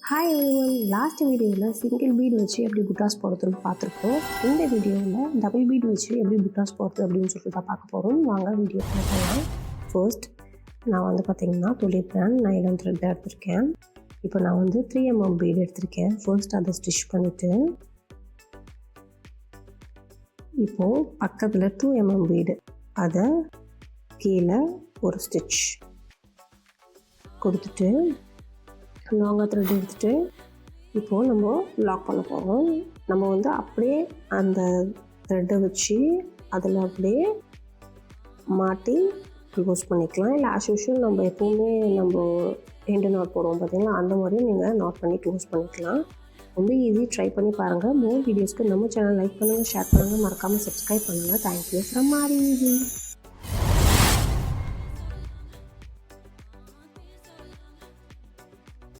Hi everyone, last வீடியோவில் single beat வச்சு எப்படி புட்டாஸ் போடுறதுன்னு பார்த்துருக்கோம். இந்த வீடியோவில் டபுள் பீட் வச்சு எப்படி புட்டாஸ் போடுறது அப்படின்னு சொல்லிட்டு தான் பார்க்க போகிறோம். வாங்க வீடியோ பார்க்கலாம். ஃபர்ஸ்ட் நான் வந்து பார்த்திங்கன்னா துளிர் பிராண்ட் நைலான் த்ரெட் எடுத்திருக்கேன். இப்போ நான் வந்து 3mm பீட் எடுத்திருக்கேன். ஃபர்ஸ்ட் அதை ஸ்டிச் பண்ணிவிட்டு இப்போது பக்கத்தில் 2mm பீடு அதை கீழே ஒரு ஸ்டிச் கொடுத்துட்டு லாங்காக த்ரெட் எடுத்துகிட்டு இப்போது நம்ம லாக் பண்ண போகிறோம். நம்ம வந்து அப்படியே அந்த த்ரெட்டை வச்சு அதில் அப்படியே மாட்டி க்ளோஸ் பண்ணிக்கலாம். இல்லை ஆஸ் யூஷுவல் நம்ம எப்போவுமே நம்ம எண்டு நாட் போடுவோம் பார்த்திங்களா, அந்த மாதிரி நீங்கள் நாட் பண்ணி க்ளோஸ் பண்ணிக்கலாம். ரொம்ப ஈஸி, ட்ரை பண்ணி பாருங்கள். மோர் வீடியோஸ்க்கு நம்ம சேனல் லைக் பண்ணுங்கள், ஷேர் பண்ணுங்கள், மறக்காமல் சப்ஸ்கிரைப் பண்ணுங்கள். தேங்க்யூ ஃப்ரம் மாரி.